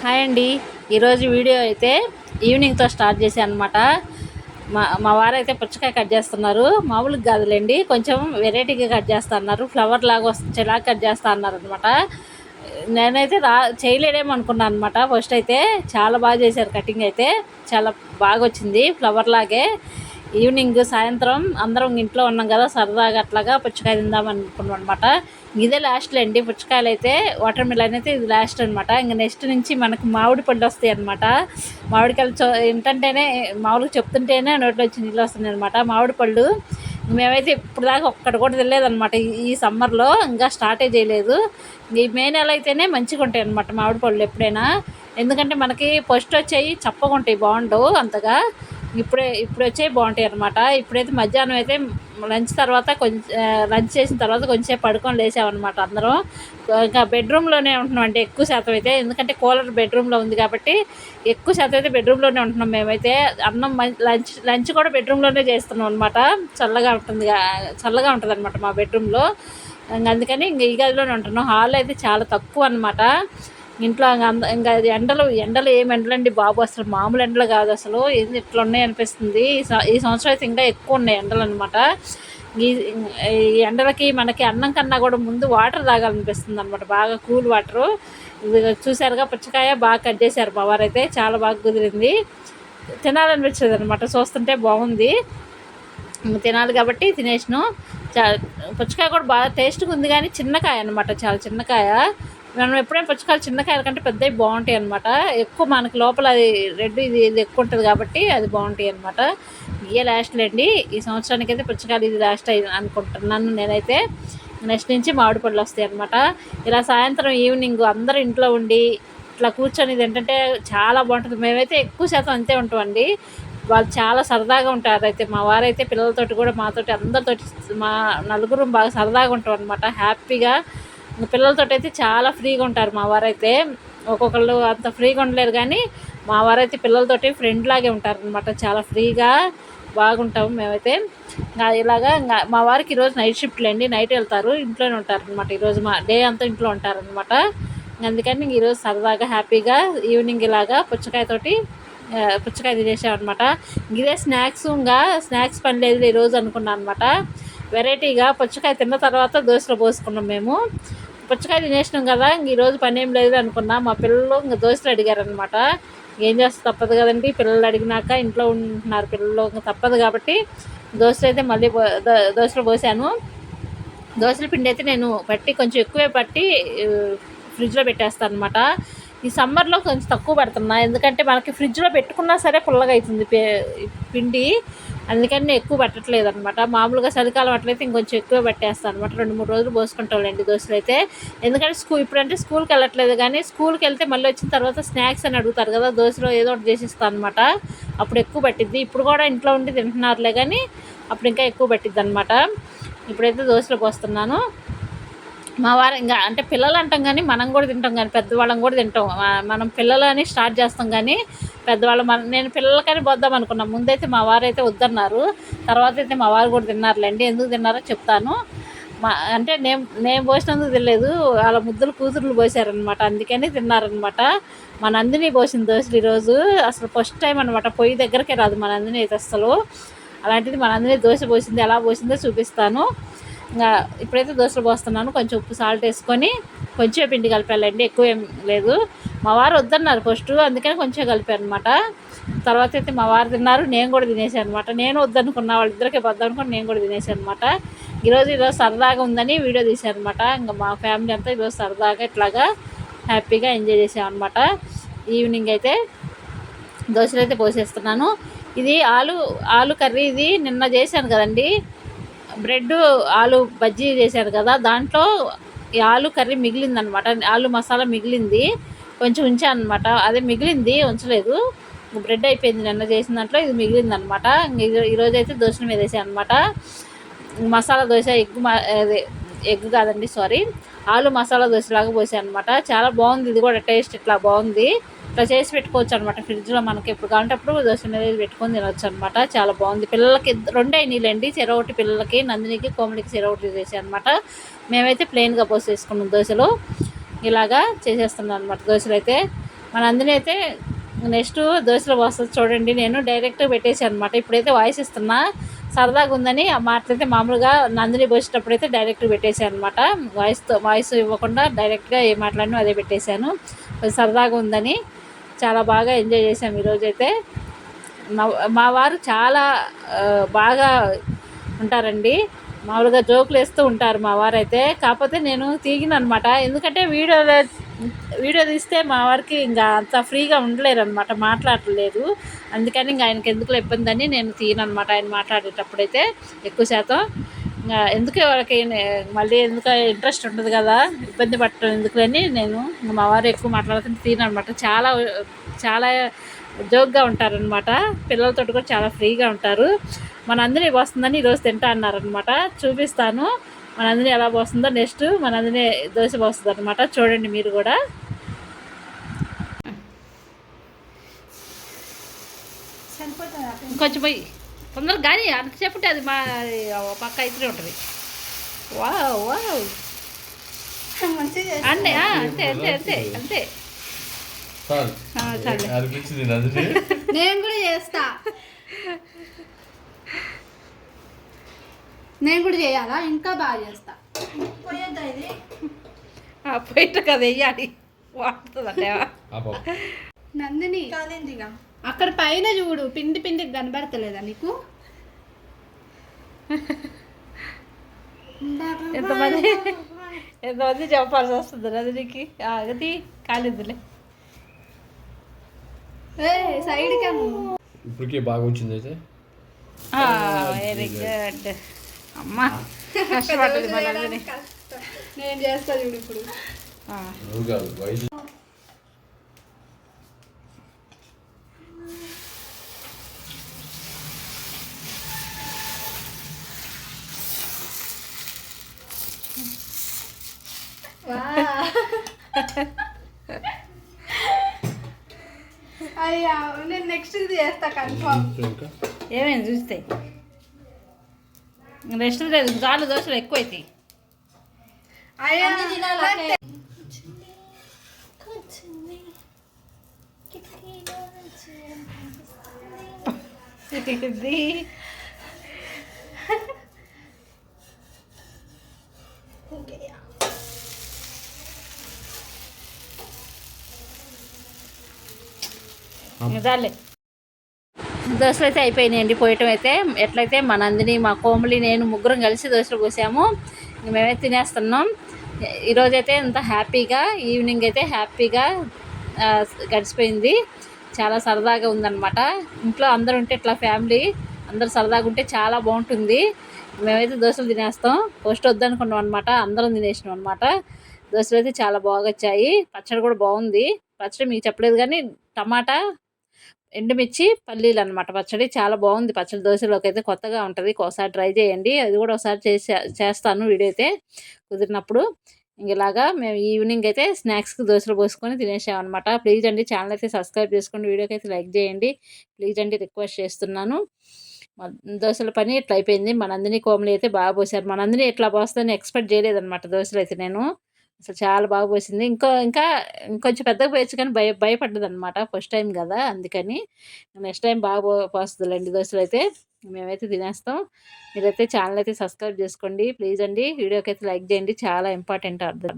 Hi అండి. ఈరోజు video అయితే ఈవినింగ్తో స్టార్ట్ చేశాను అనమాట. మా వారైతే పుచ్చకాయ కట్ చేస్తున్నారు. మామూలుగా కాదులేండి, కొంచెం వెరైటీగా కట్ చేస్తా అన్నారు. ఫ్లవర్ లాగా వచ్చేలాగా కట్ చేస్తా అన్నారు అనమాట. నేనైతే చేయలేడేమో అనుకున్నాను అనమాట. ఫస్ట్ అయితే చాలా బాగా చేశారు, కటింగ్ అయితే చాలా బాగా వచ్చింది, ఫ్లవర్ లాగే. ఈవినింగ్ సాయంత్రం అందరం ఇంట్లో ఉన్నాం కదా, సరదాగా అట్లాగా పుచ్చకాయ తిందాం అనుకున్నాం అనమాట. ఇదే లాస్ట్లో అండి పుచ్చకాయలు అయితే. వాటర్ మిలన్ అయితే ఇది లాస్ట్ అనమాట. ఇంకా నెక్స్ట్ నుంచి మనకు మామిడి పళ్ళు వస్తాయి అనమాట. మామిడికాయలు ఏంటంటేనే మామూలుగా చెప్తుంటేనే నోట్లో వచ్చి నీళ్ళు వస్తున్నాయి అనమాట. మామిడి పళ్ళు మేమైతే ఇప్పుడు దాకా ఒక్కటి కూడా తెలియదనమాట. ఈ సమ్మర్లో ఇంకా స్టార్టే చేయలేదు. ఈ మే నెల అయితేనే మంచిగా ఉంటాయి అనమాట మామిడి పళ్ళు ఎప్పుడైనా. ఎందుకంటే మనకి ఫస్ట్ వచ్చాయి చప్పగా ఉంటాయి, బాగుండవు అంతగా. ఇప్పుడు వచ్చే బాగుంటాయి అనమాట. ఇప్పుడైతే మధ్యాహ్నం అయితే లంచ్ తర్వాత లంచ్ చేసిన తర్వాత కొంచెం పడుకొని లేసామన్నమాట అందరం. ఇంకా బెడ్రూమ్లోనే ఉంటున్నాం అంటే ఎక్కువ శాతం అయితే, ఎందుకంటే బెడ్రూమ్లో ఉంది కాబట్టి ఎక్కువ శాతం అయితే బెడ్రూమ్లోనే ఉంటున్నాం మేమైతే. అన్నం లంచ్ కూడా బెడ్రూమ్లోనే చేస్తున్నాం అనమాట. చల్లగా ఉంటుంది అనమాట మా బెడ్రూమ్లో. అందుకని ఇంక ఈ గదిలోనే ఉంటున్నాం. హాల్ అయితే చాలా తక్కువ అనమాట. ఇంట్లో ఇంకా ఎండలు ఏం ఎండలండి బాబు, అసలు మామూలు ఎండలు కాదు అసలు. ఏంది ఇట్లా ఉన్నాయి అనిపిస్తుంది. ఈ సంవత్సరం అయితే ఇంకా ఎక్కువ ఉన్నాయి ఎండలు అనమాట. ఈ ఎండలకి మనకి అన్నం కన్నా కూడా ముందు వాటర్ తాగాలనిపిస్తుంది అనమాట, బాగా కూల్ వాటరు. ఇది చూసారుగా పుచ్చకాయ బాగా కట్ చేశారు మా వారైతే, చాలా బాగా కుదిరింది. తినాలనిపించదు అనమాట, చూస్తుంటే బాగుంది, తినాలి కాబట్టి తినేసినాం. పుచ్చకాయ కూడా బాగా టేస్ట్గా ఉంది, కానీ చిన్నకాయ అనమాట, చాలా చిన్నకాయ. మనం ఎప్పుడైనా పుచ్చకాయలు చిన్నకాయల కంటే పెద్దవి బాగుంటాయి అనమాట. ఎక్కువ మనకి లోపల అది రెడ్ ఇది ఎక్కువ ఉంటుంది కాబట్టి అది బాగుంటాయి అనమాట. ఇవే లాస్ట్లో అండి ఈ సంవత్సరానికి అయితే పుచ్చకాయలు ఇది లాస్ట్ అనుకుంటున్నాను నేనైతే. నెక్స్ట్ నుంచి మామిడి పళ్ళు వస్తాయి అనమాట. ఇలా సాయంత్రం ఈవినింగ్ అందరూ ఇంట్లో ఉండి ఇట్లా కూర్చొని ఏంటంటే చాలా బాగుంటుంది. మేమైతే ఎక్కువ శాతం అంతే ఉంటామండి. వాళ్ళు చాలా సరదాగా ఉంటారు. అయితే మా వారైతే పిల్లలతోటి కూడా మాతోటి అందరితోటి మా నలుగురు బాగా సరదాగా ఉంటాం అనమాట, హ్యాపీగా. పిల్లలతో అయితే చాలా ఫ్రీగా ఉంటారు మా వారైతే. ఒక్కొక్కళ్ళు అంత ఫ్రీగా ఉండలేరు, కానీ మా వారైతే పిల్లలతోటి ఫ్రెండ్ లాగే ఉంటారు అనమాట, చాలా ఫ్రీగా బాగుంటాము మేమైతే. ఇలాగా మా వారికి ఈరోజు నైట్ షిఫ్ట్లు అండి, నైట్ వెళ్తారు, ఇంట్లోనే ఉంటారు అనమాట. ఈరోజు మా డే అంతా ఇంట్లో ఉంటారనమాట. అందుకని ఈరోజు సరదాగా హ్యాపీగా ఈవినింగ్ ఇలాగా పుచ్చకాయ తినేసామన్నమాట. ఇదే స్నాక్స్ పని లేదు ఈరోజు అనుకున్నాను అనమాట. వెరైటీగా పుచ్చకాయ తిన్న తర్వాత దోశలో పోసుకున్నాం మేము. పుచ్చకాయ తినేసినాం కదా, ఈరోజు పని ఏం లేదు అనుకున్నా. మా పిల్లలు ఇంకా దోశలు అడిగారనమాట. ఏం చేస్తే తప్పదు కదండి, పిల్లలు అడిగినాక ఇంట్లో ఉంటున్నారు పిల్లలు, ఇంకా తప్పదు కాబట్టి దోశలు అయితే మళ్ళీ దోశలు పోసాను. దోశల పిండి అయితే నేను కొంచెం ఎక్కువే పట్టి ఫ్రిడ్జ్లో పెట్టేస్తాను అనమాట. ఈ సమ్మర్లో కొంచెం తక్కువ పెడుతున్నా, ఎందుకంటే మనకి ఫ్రిడ్జ్లో పెట్టుకున్నా సరే పుల్లగా అవుతుంది పిండి. అందుకని నేను ఎక్కువ పెట్టట్లేదు అనమాట. మామూలుగా చలికాలం అట్లయితే ఇంకొంచెం ఎక్కువ పెట్టేస్తాను అనమాట. 2-3 రోజులు పోసుకుంటాంలేండి దోశలు అయితే. ఎందుకంటే ఇప్పుడంటే స్కూల్కి వెళ్ళట్లేదు, కానీ స్కూల్కి వెళ్తే మళ్ళీ వచ్చిన తర్వాత స్నాక్స్ అని అడుగుతారు కదా, దోశలో ఏదో ఒకటి చేసిస్తాను అనమాట. అప్పుడు ఎక్కువ పట్టిద్ది. ఇప్పుడు కూడా ఇంట్లో ఉండి తింటున్నారులే, కానీ అప్పుడు ఇంకా ఎక్కువ పట్టిద్ది అనమాట. ఇప్పుడైతే దోశలు పోస్తున్నాను. మా వారు ఇంకా అంటే పిల్లలు అంటాం, కానీ మనం కూడా తింటాం, కానీ పెద్దవాళ్ళం కూడా తింటాం. మనం పిల్లలని స్టార్ట్ చేస్తాం, కానీ పెద్దవాళ్ళు నేను పిల్లలకని పోద్దాం అనుకున్నాం. ముందైతే మా వారు అయితే వద్దన్నారు, తర్వాత అయితే మా వారు కూడా తిన్నారులేండి. ఎందుకు తిన్నారో చెప్తాను. అంటే నేను పోసినందుకు తెలియదు, వాళ్ళ ముద్దులు కూతుర్లు పోసారనమాట, అందుకని తిన్నారనమాట. మా నందిని పోసిన దోశలు ఈరోజు అసలు ఫస్ట్ టైం అనమాట. పొయ్యి దగ్గరకే రాదు మా నందిని అయితే అసలు. అలాంటిది మా నందిని దోశ పోసింది, ఎలా పోసిందో చూపిస్తాను. ఇంకా ఇప్పుడైతే దోశలు పోస్తున్నాను. కొంచెం ఉప్పు సాల్ట్ వేసుకొని కొంచెం పిండి కలిపాలండి, ఎక్కువ ఏం లేదు. మా వారు వద్దన్నారు ఫస్ట్, అందుకని కొంచెం కలిపాను అనమాట. తర్వాత అయితే మా వారు తిన్నారు, నేను కూడా తినేసాను అనమాట. నేను వద్దనుకున్నా, వాళ్ళిద్దరికే వద్దనుకుని నేను కూడా తినేసాను అనమాట. ఈరోజు సరదాగా ఉందని వీడియో తీశాను అనమాట. ఇంకా మా ఫ్యామిలీ అంతా ఈరోజు సరదాగా ఇట్లాగా హ్యాపీగా ఎంజాయ్ చేసామన్నమాట. ఈవినింగ్ అయితే దోశలు అయితే పోసేస్తున్నాను. ఇది ఆలు కర్రీ, ఇది నిన్న చేశాను కదండి, బ్రెడ్ ఆలు బజ్జీ చేశారు కదా, దాంట్లో ఈ ఆలు కర్రీ మిగిలిందనమాట. ఆలు మసాలా మిగిలింది, కొంచెం ఉంచాను అనమాట. అదే మిగిలింది, ఉంచలేదు. బ్రెడ్ అయిపోయింది నిన్న చేసిన దాంట్లో, ఇది మిగిలిందనమాట. ఈరోజు అయితే దోశల మీద వేసాను అనమాట. మసాలా దోశ ఎగ్ కాదండి, సారీ, ఆలు మసాలా దోశలాగా పోసాను అనమాట. చాలా బాగుంది, ఇది కూడా టేస్ట్ ఇట్లా బాగుంది. ఇట్లా చేసి పెట్టుకోవచ్చు అనమాట ఫ్రిడ్జ్లో, మనకి ఎప్పుడు కావాలంటే అప్పుడు దోశ మీద పెట్టుకొని తినవచ్చు అనమాట. చాలా బాగుంది. పిల్లలకి 2 అయినాయిలేండి, చెరొకటి పిల్లలకి, నందినికి కోమలికి చెరొకటి చేసాను అనమాట. మేమైతే ప్లెయిన్గా పోసేసుకున్నాం దోశలు. ఇలాగా చేసేస్తున్నాం అనమాట దోశలు అయితే. మన అందులో అయితే నెక్స్ట్ దోశలు పోస్తుంది చూడండి. నేను డైరెక్ట్గా పెట్టేసాను అనమాట. ఇప్పుడైతే వాయిస్ ఇస్తున్నా, సరదాగా ఉందని ఆ మాటలైతే మామూలుగా నందిని పోసేటప్పుడు అయితే డైరెక్ట్గా పెట్టేశాను అనమాట. వాయిస్ ఇవ్వకుండా డైరెక్ట్గా ఏ మాట్లాడినా అదే పెట్టేశాను. సరదాగా ఉందని చాలా బాగా ఎంజాయ్ చేసాం ఈరోజైతే. మా వారు చాలా బాగా ఉంటారండి. మామూలుగా జోకులు వేస్తూ ఉంటారు మా వారైతే. కాకపోతే నేను తీగిన అనమాట, ఎందుకంటే వీడియో తీస్తే మా వారికి ఇంకా అంత ఫ్రీగా ఉండలేరు అనమాట, మాట్లాడలేదు. అందుకని ఇంకా ఆయనకి ఎందుకు ఇబ్బంది అని నేను తీయనమాట. ఆయన మాట్లాడేటప్పుడైతే ఎక్కువ శాతం ఇంకా ఎందుకు వాళ్ళకి మళ్ళీ ఎందుకు ఇంట్రెస్ట్ ఉంటుంది కదా, ఇబ్బంది పట్టడం ఎందుకులని నేను మా వారు ఎక్కువ మాట్లాడుతుంటే తీయనమాట. చాలా చాలా జోక్గా ఉంటారనమాట. పిల్లలతో కూడా చాలా ఫ్రీగా ఉంటారు. మన అందరి వస్తుందని ఈరోజు తింటా అన్నారనమాట. చూపిస్తాను మన అందరి ఎలా పోస్తుందో. నెక్స్ట్ మన అందరి దోశ పోస్తుంది అనమాట. చూడండి మీరు కూడా. ఇంకొంచెం పోయి తొందరగా కానీ అంత చెప్పుంటే అది మా పక్క అయితే ఉంటుంది. వావ్ వావ్ అంతే అంతే అంతే అంతే అంతే. నేను కూడా చేస్తా. నేను కూడా చేయాలా? ఇంకా బాగా చేస్తా. పోయేద్దా ఇది? పోయిట కదా వెయ్యాలి, వాడుతుంది. నందిని అక్కడ పైన చూడు, పిండి పిండికి కనబడతలేదా నీకు? ఎంతమంది చెప్పాల్సి వస్తుంది నందినికి. అది కాలేదులే, సైడ్ కను ఇప్పటికే బాగా వచ్చింది అయితే. Very good. అమ్మా కష్టపడుతుంది మా నందిని. నేను చేస్తా చూడు ఇప్పుడు. అయ్యా నేను నెక్స్ట్ ఇది చేస్తా కన్ఫర్మ్. ఏమైంది చూస్తే? నెక్స్ట్ లేదు, చాలు దోశలు ఎక్కువ అవుతాయి. చాలే, దోశలు అయితే అయిపోయినాయండి పోయటం అయితే. ఎట్లయితే మా నందిని, మా కోమలి, నేను ముగ్గురం కలిసి దోశలు పోసాము. మేమైతే తినేస్తున్నాం. ఈరోజైతే ఇంత హ్యాపీగా, ఈవినింగ్ అయితే హ్యాపీగా గడిచిపోయింది. చాలా సరదాగా ఉందన్నమాట. ఇంట్లో అందరూ ఉంటే ఇట్లా ఫ్యామిలీ అందరూ సరదాగా ఉంటే చాలా బాగుంటుంది. మేమైతే దోశలు తినేస్తాం. పోస్ట్ వద్దనుకున్నాం అనమాట, అందరం తినేసినాం అనమాట. దోశలు అయితే చాలా బాగా వచ్చాయి. పచ్చడి కూడా బాగుంది. పచ్చడి మీకు చెప్పలేదు కానీ టమాటా, ఎండుమిర్చి, పల్లీలు అనమాట పచ్చడి. చాలా బాగుంది పచ్చడి. దోశలోకి అయితే కొత్తగా ఉంటుంది. ఒకసారి ట్రై చేయండి. అది కూడా ఒకసారి చేస్తాను వీడియో అయితే కుదిరినప్పుడు. ఇలాగా మేము ఈవినింగ్ అయితే స్నాక్స్కి దోశలు పోసుకొని తినేసామన్నమాట. ప్లీజ్ అండి ఛానల్ అయితే సబ్స్క్రైబ్ చేసుకోండి, వీడియోకి అయితే లైక్ చేయండి ప్లీజ్ అండి, రిక్వెస్ట్ చేస్తున్నాను. దోశల పని ఇట్లా అయిపోయింది. మా నందిని, కోమలి అయితే బాగా పోసారు. మా నందిని ఎట్లా పోస్తుందని ఎక్స్పెక్ట్ చేయలేదన్నమాట దోశలు అయితే నేను. అసలు చాలా బాగా పోసింది. ఇంకా ఇంకొంచెం పెద్దగా పోయచ్చు కానీ భయపడ్డది అనమాట, ఫస్ట్ టైం కదా. అందుకని నెక్స్ట్ టైం బాగా పోస్తుందిలేండి దోశలు అయితే. మేమైతే తినేస్తాం. మీరైతే ఛానల్ అయితే సబ్స్క్రైబ్ చేసుకోండి ప్లీజ్ అండి. వీడియోకి అయితే లైక్ చేయండి, చాలా ఇంపార్టెంట్ అర్థం.